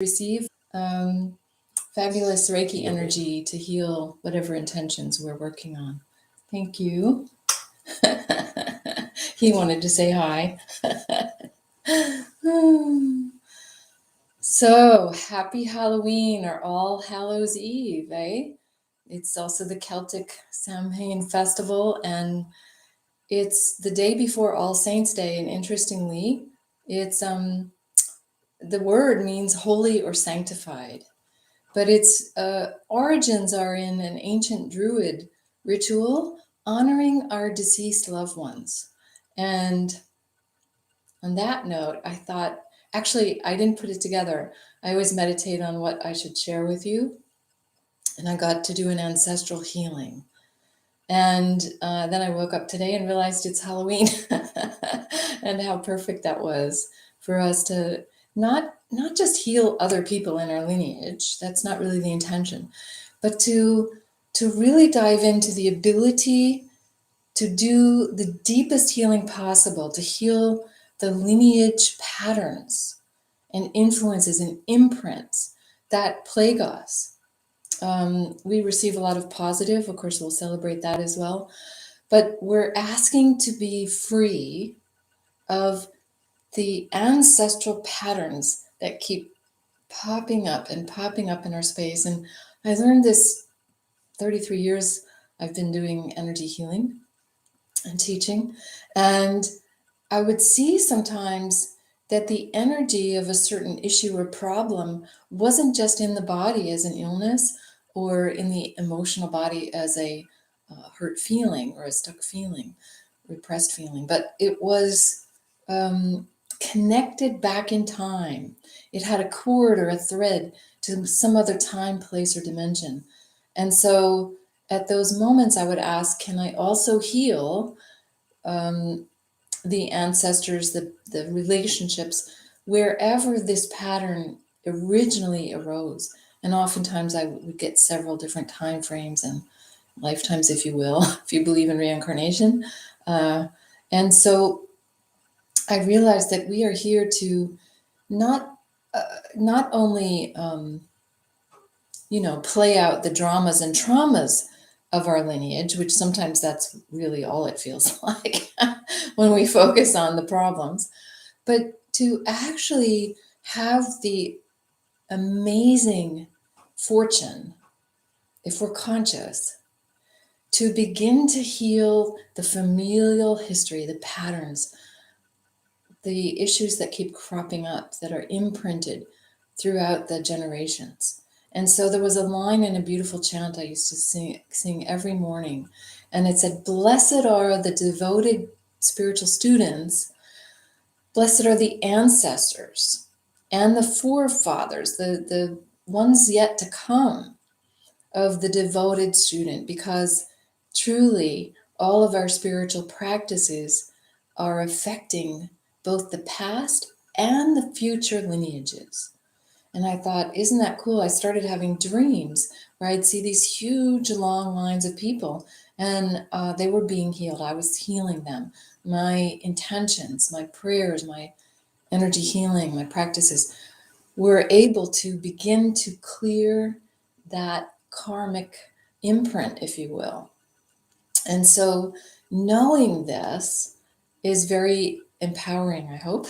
receive fabulous Reiki energy to heal whatever intentions we're working on. Thank you. He wanted to say hi. So, happy Halloween or All Hallows Eve, eh? It's also the Celtic Samhain festival, and it's the day before All Saints' Day. And interestingly, it's the word means holy or sanctified, but its origins are in an ancient Druid ritual honoring our deceased loved ones. And on that note, I thought, actually, I didn't put it together. I always meditate on what I should share with you. And I got to do an ancestral healing. And then I woke up today and realized it's Halloween and how perfect that was for us to not just heal other people in our lineage. That's not really the intention, but to really dive into the ability to do the deepest healing possible, to heal the lineage patterns and influences and imprints that plague us. We receive a lot of positive, of course, we'll celebrate that as well. But we're asking to be free of the ancestral patterns that keep popping up in our space. And I learned this 33 years I've been doing energy healing and teaching. And I would see sometimes that the energy of a certain issue or problem wasn't just in the body as an illness or in the emotional body as a hurt feeling or a stuck feeling, repressed feeling, but it was connected back in time. It had a cord or a thread to some other time, place, or dimension. And so at those moments, I would ask, can I also heal the ancestors, the relationships, wherever this pattern originally arose? And oftentimes I would get several different time frames and lifetimes, if you will, if you believe in reincarnation. And so I realized that we are here to not only play out the dramas and traumas of our lineage, which sometimes that's really all it feels like when we focus on the problems, but to actually have the amazing fortune, if we're conscious, to begin to heal the familial history, the patterns, the issues that keep cropping up that are imprinted throughout the generations. And so there was a line in a beautiful chant I used to sing every morning, and it said, "Blessed are the devoted spiritual students, blessed are the ancestors and the forefathers, the ones yet to come of the devoted student," because truly all of our spiritual practices are affecting both the past and the future lineages. And I thought, isn't that cool? I started having dreams where I'd see these huge long lines of people, and they were being healed. I was healing them. My intentions, my prayers, my energy healing, my practices were able to begin to clear that karmic imprint, if you will. And so knowing this is very empowering, I hope.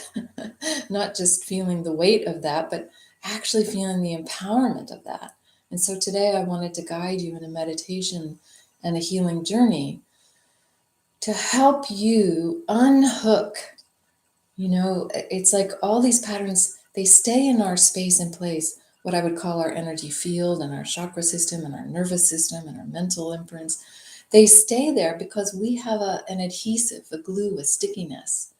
Not just feeling the weight of that, but actually feeling the empowerment of that. And so today I wanted to guide you in a meditation and a healing journey to help you unhook. It's like all these patterns, they stay in our space and place, what I would call our energy field and our chakra system and our nervous system and our mental imprints. They stay there because we have an adhesive, a glue, a stickiness.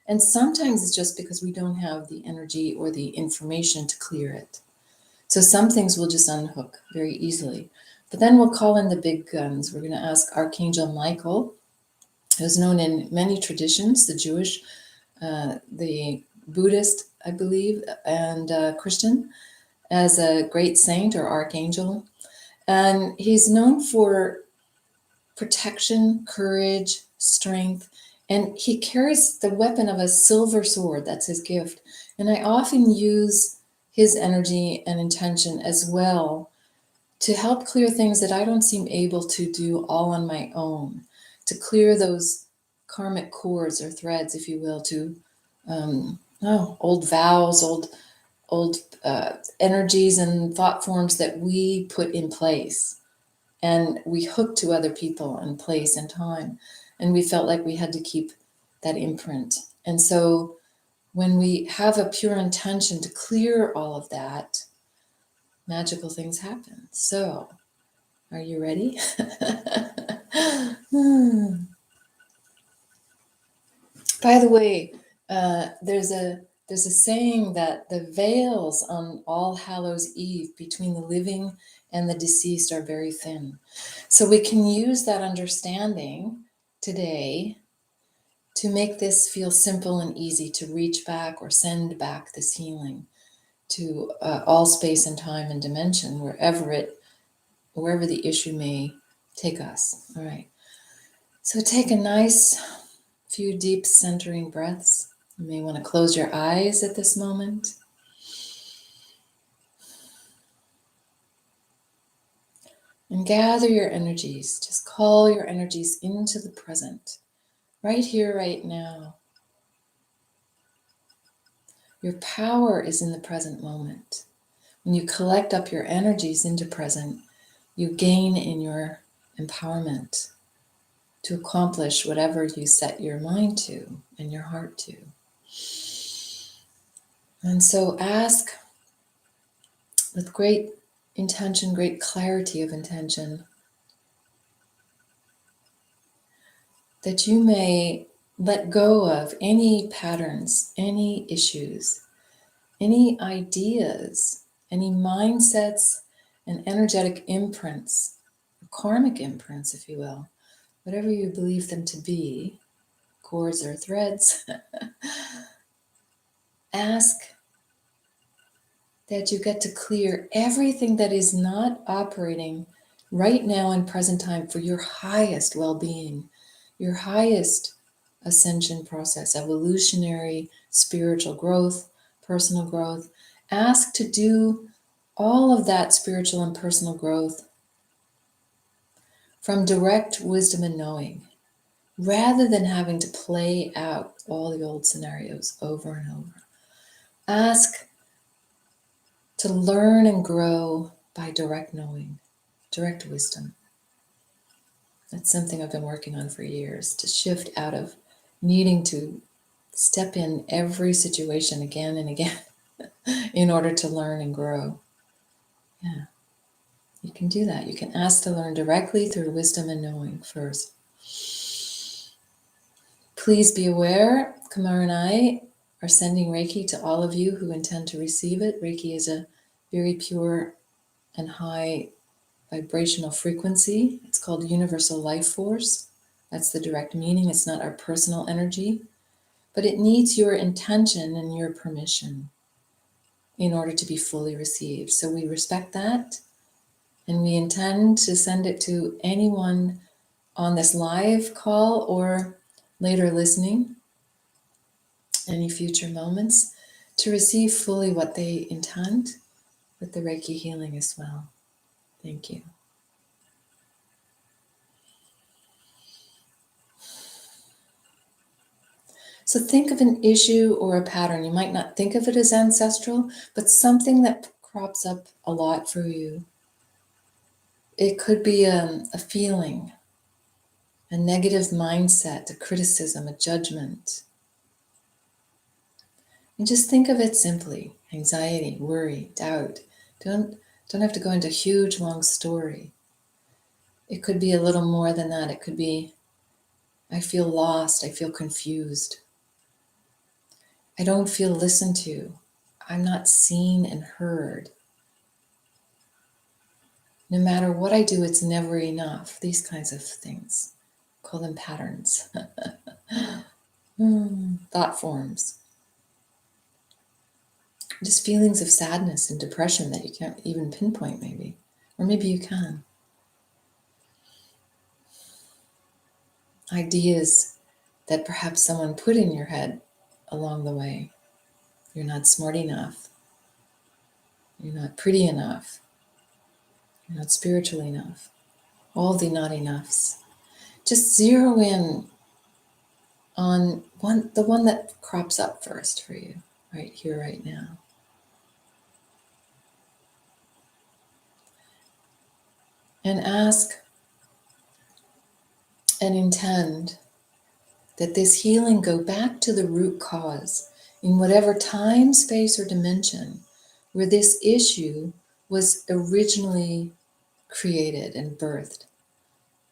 And sometimes it's just because we don't have the energy or the information to clear it. So some things we'll just unhook very easily. But then we'll call in the big guns. We're going to ask Archangel Michael, who's known in many traditions, the Jewish, the Buddhist, I believe, and Christian, as a great saint or archangel. And he's known for protection, courage, strength, and he carries the weapon of a silver sword. That's his gift. And I often use his energy and intention as well to help clear things that I don't seem able to do all on my own, to clear those karmic cords or threads, if you will, to old vows, old energies and thought forms that we put in place. And we hooked to other people and place and time. And we felt like we had to keep that imprint. And so when we have a pure intention to clear all of that, magical things happen. So, are you ready? By the way, there's a saying that the veils on All Hallows Eve between the living and the deceased are very thin. So we can use that understanding today to make this feel simple and easy to reach back or send back this healing to all space and time and dimension, wherever the issue may take us. All right. So take a nice few deep centering breaths. You may want to close your eyes at this moment. And gather your energies. Just call your energies into the present, right here, right now. Your power is in the present moment. When you collect up your energies into present, you gain in your empowerment to accomplish whatever you set your mind to and your heart to. And so ask with great intention, great clarity of intention, that you may let go of any patterns, any issues, any ideas, any mindsets and energetic imprints, karmic imprints, if you will, whatever you believe them to be, cords or threads. Ask that you get to clear everything that is not operating right now in present time for your highest well-being, your highest ascension process, evolutionary, spiritual growth, personal growth. Ask to do all of that spiritual and personal growth from direct wisdom and knowing, rather than having to play out all the old scenarios over and over. Ask to learn and grow by direct knowing, direct wisdom. That's something I've been working on for years, to shift out of needing to step in every situation again and again in order to learn and grow. Yeah, you can do that. You can ask to learn directly through wisdom and knowing first. Please be aware, Kumari and I are sending Reiki to all of you who intend to receive it. Reiki is a very pure and high vibrational frequency. It's called universal life force. That's the direct meaning. It's not our personal energy, but it needs your intention and your permission in order to be fully received. So we respect that, and we intend to send it to anyone on this live call or later listening, any future moments, to receive fully what they intend with the Reiki healing as well. Thank you. So think of an issue or a pattern. You might not think of it as ancestral, but something that crops up a lot for you. It could be a feeling, a negative mindset, a criticism, a judgment. And just think of it simply: anxiety, worry, doubt. Don't have to go into a huge, long story. It could be a little more than that. It could be, I feel lost, I feel confused. I don't feel listened to. I'm not seen and heard. No matter what I do, it's never enough. These kinds of things. Call them patterns. Thought forms. Just feelings of sadness and depression that you can't even pinpoint, maybe. Or maybe you can. Ideas that perhaps someone put in your head along the way. You're not smart enough. You're not pretty enough. You're not spiritual enough. All the not enoughs. Just zero in on the one that crops up first for you, right here, right now. And ask and intend that this healing go back to the root cause in whatever time, space, or dimension where this issue was originally created and birthed.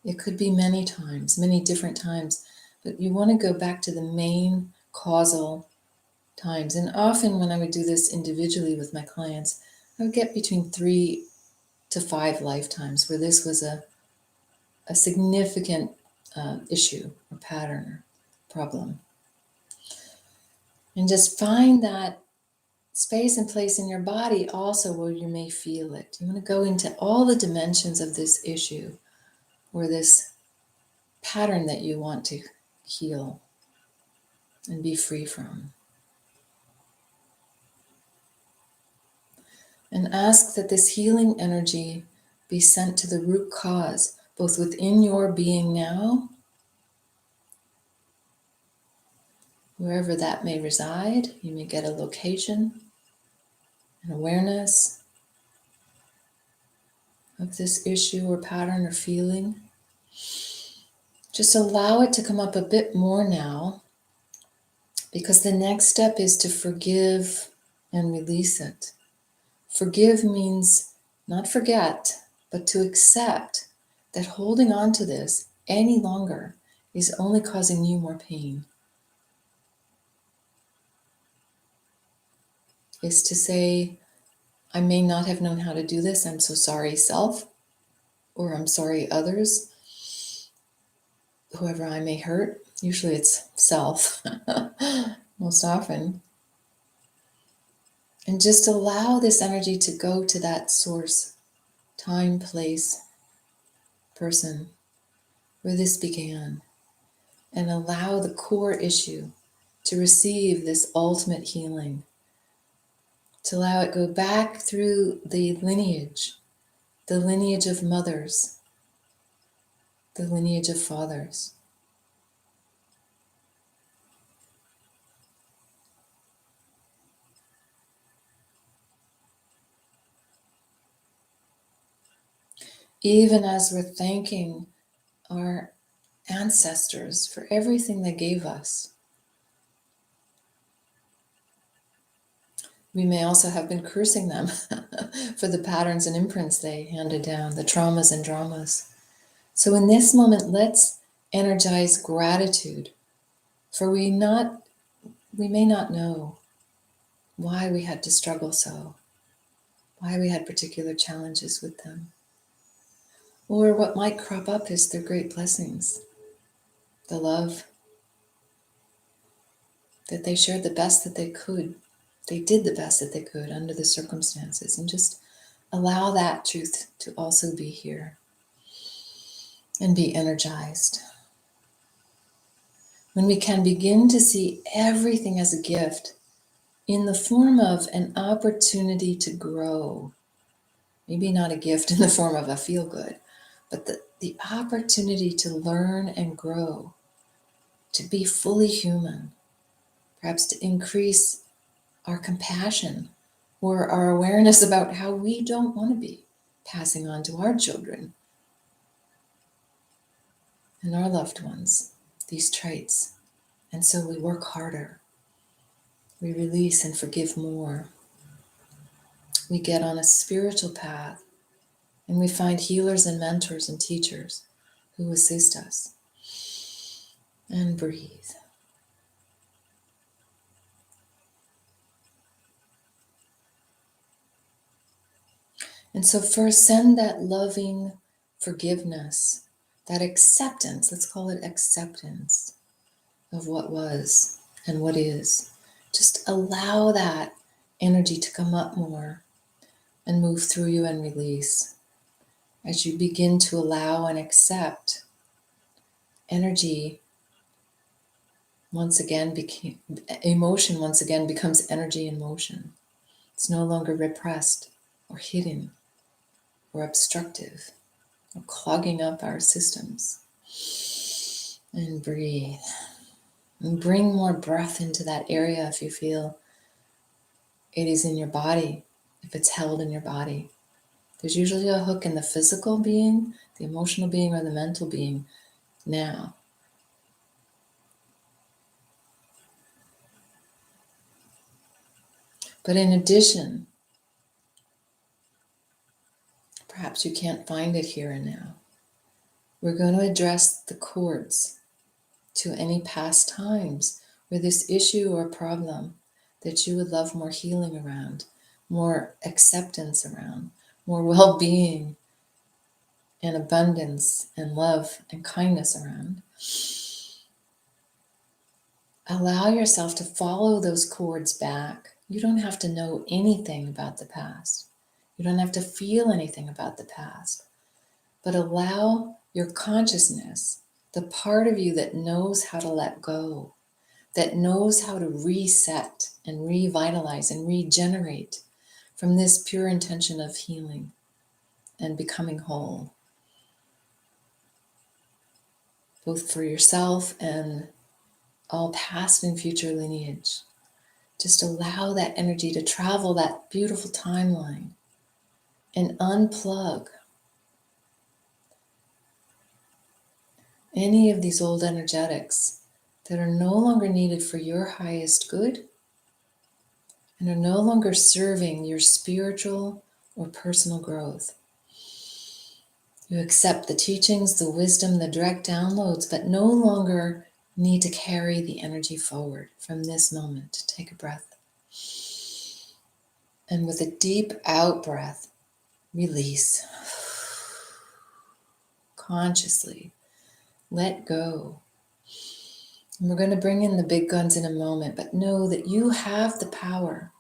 It could be many times, many different times, but you want to go back to the main causal times. And often when I would do this individually with my clients, I would get between 3 to 5 lifetimes where this was a significant issue or pattern or problem. And just find that space and place in your body also where you may feel it. You want to go into all the dimensions of this issue or this pattern that you want to heal and be free from. And ask that this healing energy be sent to the root cause, both within your being now, wherever that may reside. You may get a location, an awareness of this issue or pattern or feeling. Just allow it to come up a bit more now, because the next step is to forgive and release it. Forgive means not forget, but to accept that holding on to this any longer is only causing you more pain. Is to say, I may not have known how to do this. I'm so sorry, self, or I'm sorry, others, whoever I may hurt. Usually it's self, most often. And just allow this energy to go to that source, time, place, person, where this began. And allow the core issue to receive this ultimate healing. To allow it go back through the lineage of mothers, the lineage of fathers. Even as we're thanking our ancestors for everything they gave us, we may also have been cursing them for the patterns and imprints they handed down, the traumas and dramas. So in this moment, let's energize gratitude, for we may not know why we had to struggle so, why we had particular challenges with them. Or what might crop up is their great blessings, the love, that they shared the best that they could. They did the best that they could under the circumstances, and just allow that truth to also be here and be energized. When we can begin to see everything as a gift in the form of an opportunity to grow, maybe not a gift in the form of a feel-good, but the opportunity to learn and grow, to be fully human, perhaps to increase our compassion or our awareness about how we don't want to be passing on to our children and our loved ones these traits. And so we work harder. We release and forgive more. We get on a spiritual path, and we find healers and mentors and teachers who assist us. And breathe. And so first, send that loving forgiveness, that acceptance, let's call it acceptance of what was and what is. Just allow that energy to come up more and move through you and release. As you begin to allow and accept, energy once again emotion once again becomes energy in motion. It's no longer repressed. or hidden or obstructive or clogging up our systems. And breathe. And bring more breath into that area if you feel it is in your body, if it's held in your body. There's usually a hook in the physical being, the emotional being, or the mental being now. But in addition, perhaps you can't find it here and now. We're going to address the cords to any past times where this issue or problem that you would love more healing around, more acceptance around, more well-being and abundance and love and kindness around. Allow yourself to follow those cords back. You don't have to know anything about the past. You don't have to feel anything about the past. But allow your consciousness, the part of you that knows how to let go, that knows how to reset and revitalize and regenerate from this pure intention of healing and becoming whole, both for yourself and all past and future lineage. Just allow that energy to travel that beautiful timeline and unplug any of these old energetics that are no longer needed for your highest good and are no longer serving your spiritual or personal growth. You accept the teachings, the wisdom, the direct downloads, but no longer need to carry the energy forward from this moment. Take a breath. And with a deep out breath, release. Consciously let go. And we're going to bring in the big guns in a moment, but know that you have the power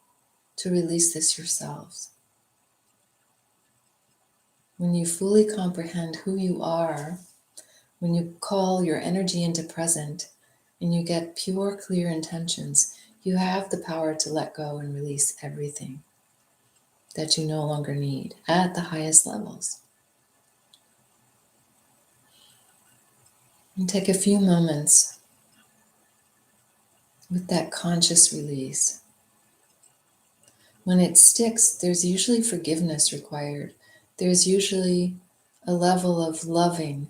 to release this yourselves. When you fully comprehend who you are, when you call your energy into present, and you get pure, clear intentions, you have the power to let go and release everything that you no longer need at the highest levels. And take a few moments with that conscious release. When it sticks, there's usually forgiveness required. There's usually a level of loving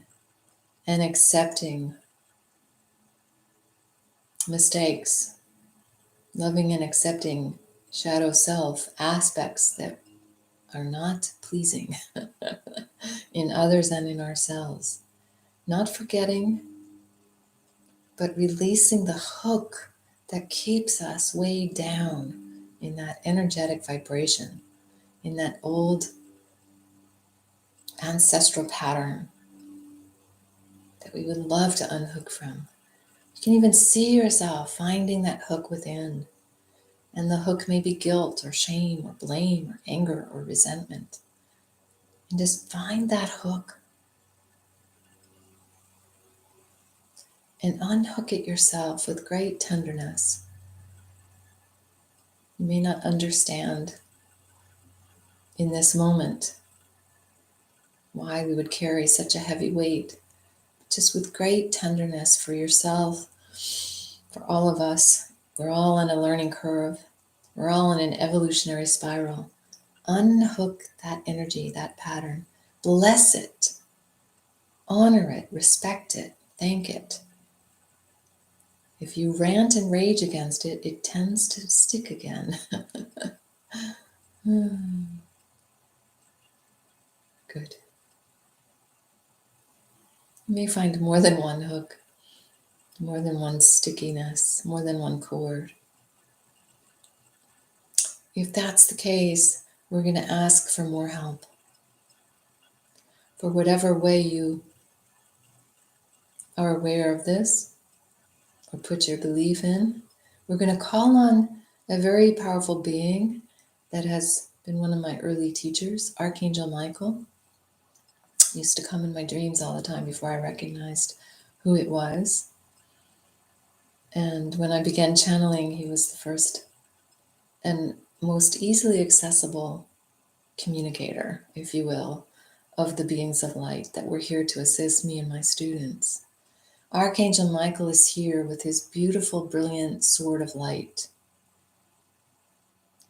and accepting mistakes, loving and accepting shadow self aspects that are not pleasing in others and in ourselves. Not forgetting, but releasing the hook that keeps us way down in that energetic vibration, in that old ancestral pattern that we would love to unhook from. You can even see yourself finding that hook within. And the hook may be guilt or shame or blame or anger or resentment. And just find that hook and unhook it yourself with great tenderness. You may not understand in this moment why we would carry such a heavy weight. Just with great tenderness for yourself, for all of us. We're all on a learning curve. We're all in an evolutionary spiral. Unhook that energy, that pattern. Bless it. Honor it. Respect it. Thank it. If you rant and rage against it, it tends to stick again. Good. You may find more than one hook, more than one stickiness, more than one cord. If that's the case, we're going to ask for more help. For whatever way you are aware of this, or put your belief in, we're going to call on a very powerful being that has been one of my early teachers, Archangel Michael. He used to come in my dreams all the time before I recognized who it was. And when I began channeling, he was the first and most easily accessible communicator, if you will, of the beings of light that were here to assist me and my students. Archangel Michael is here with his beautiful, brilliant sword of light.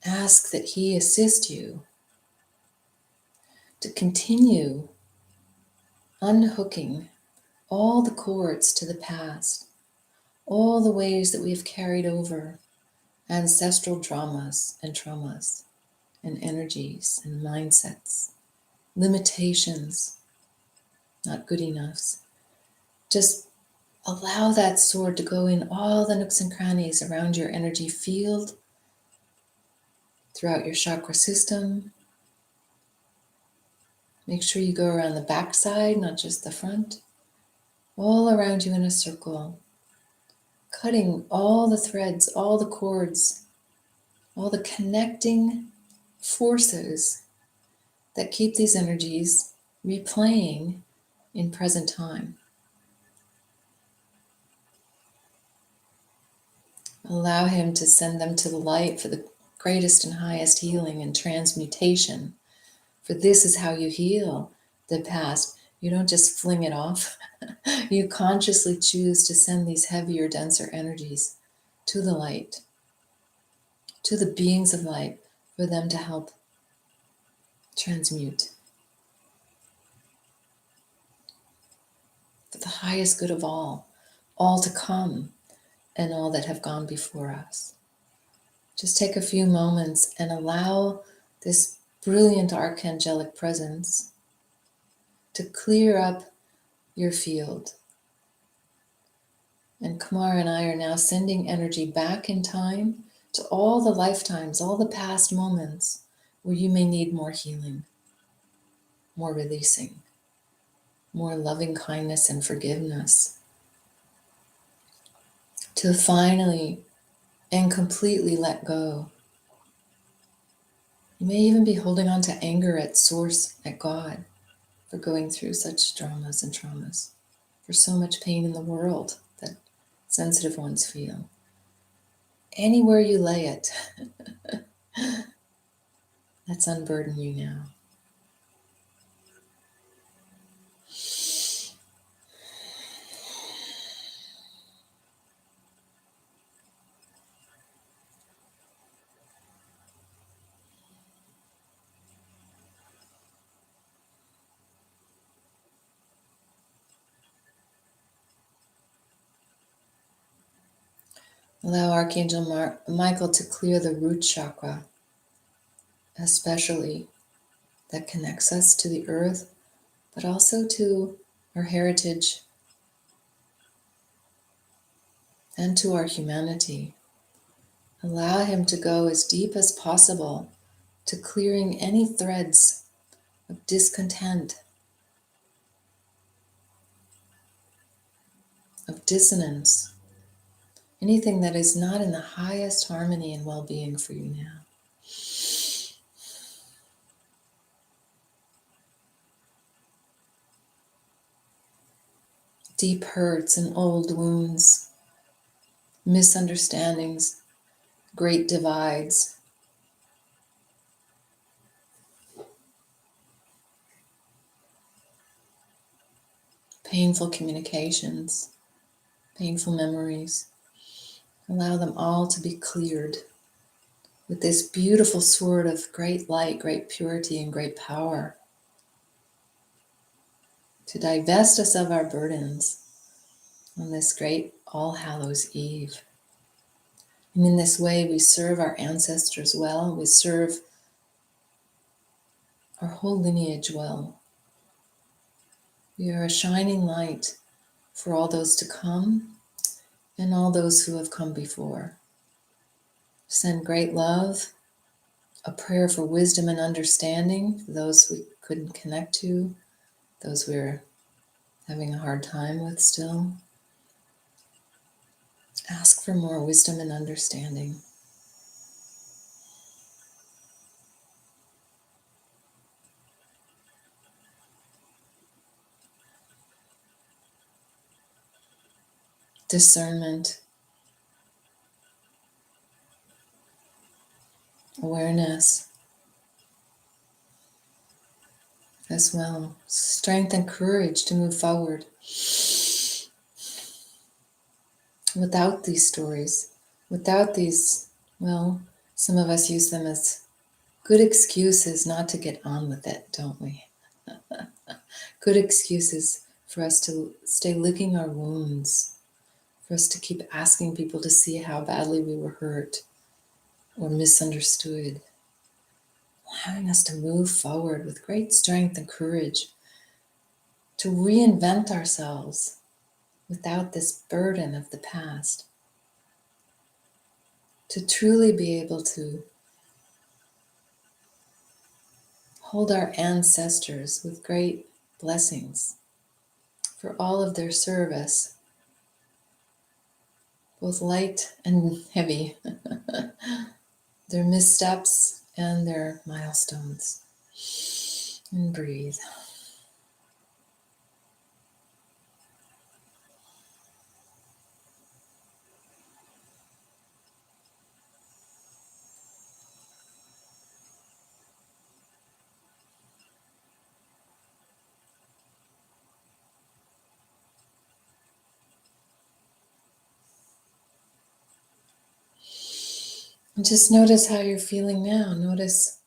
Ask that he assist you to continue unhooking all the cords to the past, all the ways that we have carried over ancestral dramas and traumas and energies and mindsets, limitations, not good enoughs. Just allow that sword to go in all the nooks and crannies around your energy field, throughout your chakra system. Make sure you go around the back side, not just the front, all around you in a circle, cutting all the threads, all the cords, all the connecting forces that keep these energies replaying in present time. Allow him to send them to the light for the greatest and highest healing and transmutation. For this is how you heal the past. You don't just fling it off. You consciously choose to send these heavier, denser energies to the light, to the beings of light, for them to help transmute for the highest good of all to come, and all that have gone before us. Just take a few moments and allow this brilliant archangelic presence to clear up your field. And Kumari and I are now sending energy back in time to all the lifetimes, all the past moments where you may need more healing, more releasing, more loving kindness and forgiveness, to finally and completely let go. You may even be holding on to anger at source, at God, for going through such dramas and traumas, for so much pain in the world that sensitive ones feel. Anywhere you lay it, let's unburden you now. Allow Archangel Michael to clear the root chakra, especially that connects us to the earth, but also to our heritage and to our humanity. Allow him to go as deep as possible to clearing any threads of discontent, of dissonance, anything that is not in the highest harmony and well-being for you now. Deep hurts and old wounds, misunderstandings, great divides, painful communications, painful memories. Allow them all to be cleared with this beautiful sword of great light, great purity, and great power to divest us of our burdens on this great All Hallows Eve. And in this way, we serve our ancestors well, we serve our whole lineage well. We are a shining light for all those to come and all those who have come before. Send great love, a prayer for wisdom and understanding for those we couldn't connect to, those we're having a hard time with still. Ask for more wisdom and understanding. Discernment, awareness, as well. Strength and courage to move forward without these stories, without these, well, some of us use them as good excuses not to get on with it, don't we? Good excuses for us to stay licking our wounds, for us to keep asking people to see how badly we were hurt or misunderstood, allowing us to move forward with great strength and courage, to reinvent ourselves without this burden of the past, to truly be able to hold our ancestors with great blessings for all of their service, both light and heavy, their missteps and their milestones. And breathe. And just notice how you're feeling now. Notice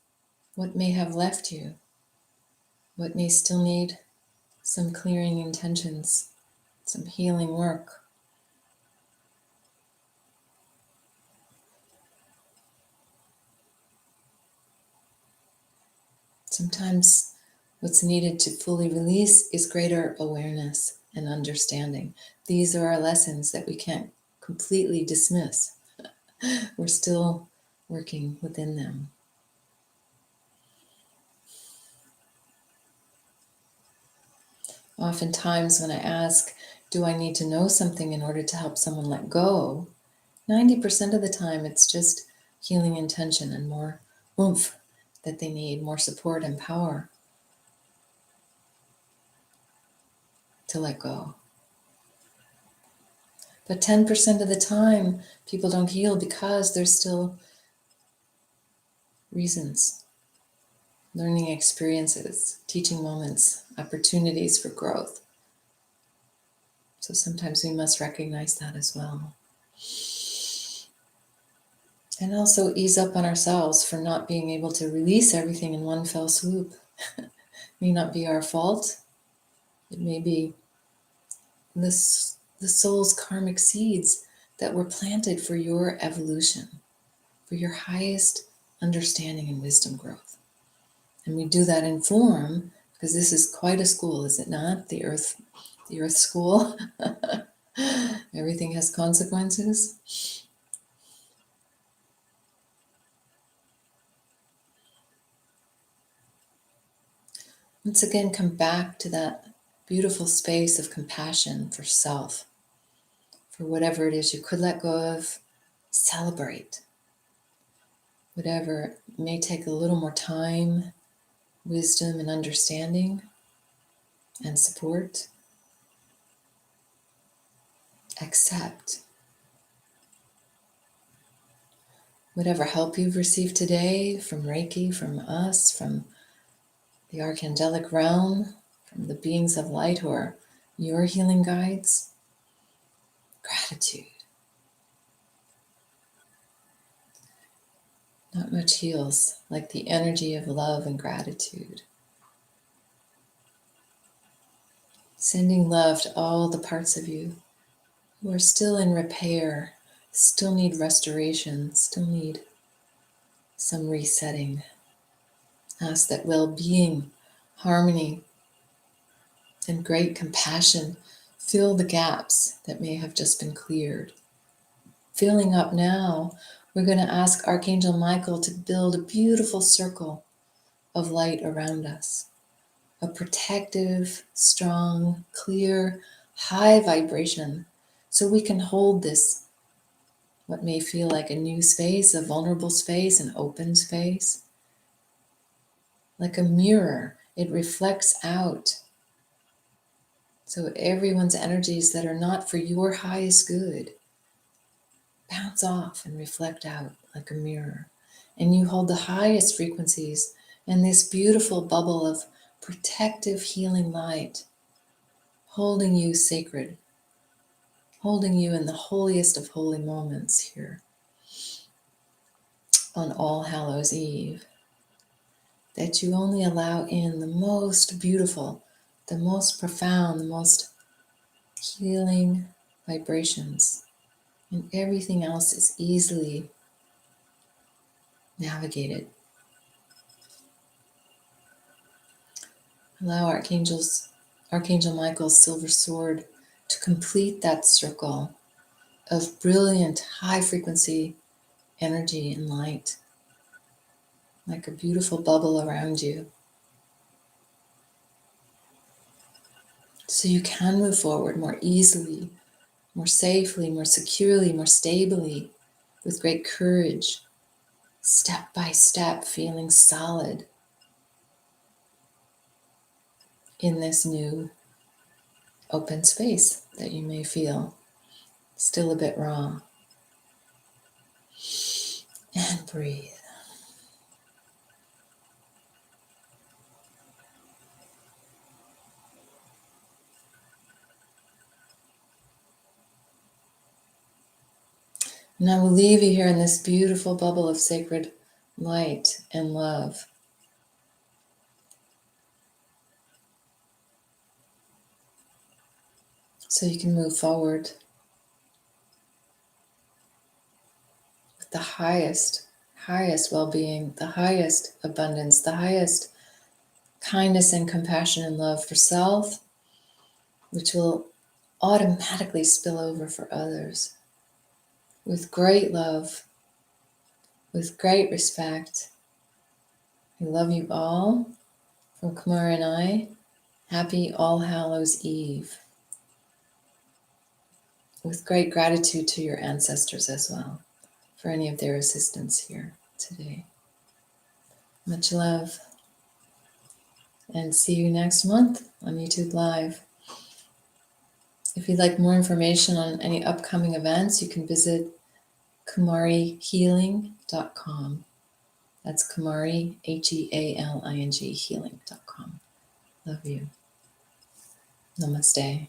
what may have left you, what may still need some clearing intentions, some healing work. Sometimes what's needed to fully release is greater awareness and understanding. These are our lessons that we can't completely dismiss. We're still working within them. Oftentimes when I ask, do I need to know something in order to help someone let go? 90% of the time it's just healing intention and more oomph that they need, more support and power to let go. But 10% of the time people don't heal because there's still reasons, learning experiences, teaching moments, opportunities for growth. So sometimes we must recognize that as well. And also ease up on ourselves for not being able to release everything in one fell swoop. It may not be our fault. It may be the soul's karmic seeds that were planted for your evolution, for your highest understanding and wisdom growth. And we do that in form, because this is quite a school, is it not? The earth school. Everything has consequences. Once again, come back to that beautiful space of compassion for self, for whatever it is you could let go of. Celebrate. Whatever may take a little more time, wisdom and understanding and support. Accept. Whatever help you've received today from Reiki, from us, from the archangelic realm, from the beings of light who are your healing guides, gratitude. Not much heals like the energy of love and gratitude. Sending love to all the parts of you who are still in repair, still need restoration, still need some resetting. Ask that well-being, harmony, and great compassion fill the gaps that may have just been cleared. Filling up now, we're going to ask Archangel Michael to build a beautiful circle of light around us. A protective, strong, clear, high vibration, so we can hold this, what may feel like a new space, a vulnerable space, an open space. Like a mirror, it reflects out. So everyone's energies that are not for your highest good bounce off and reflect out like a mirror. And you hold the highest frequencies in this beautiful bubble of protective, healing light, holding you sacred, holding you in the holiest of holy moments here on All Hallows Eve, that you only allow in the most beautiful, the most profound, the most healing vibrations, and everything else is easily navigated. Allow Archangel Michael's silver sword to complete that circle of brilliant, high frequency energy and light, like a beautiful bubble around you. So you can move forward more easily, more safely, more securely, more stably, with great courage, step by step, feeling solid in this new open space that you may feel still a bit raw. And breathe. And I will leave you here in this beautiful bubble of sacred light and love. So you can move forward with the highest well-being, the highest abundance, the highest kindness and compassion and love for self, which will automatically spill over for others. With great love, with great respect. I love you all. From Kumari and I, happy All Hallows Eve. With great gratitude to your ancestors as well for any of their assistance here today. Much love, and see you next month on YouTube Live. If you'd like more information on any upcoming events, you can visit kumarihealing.com. That's Kumari, Healing, healing.com. Love you. Namaste.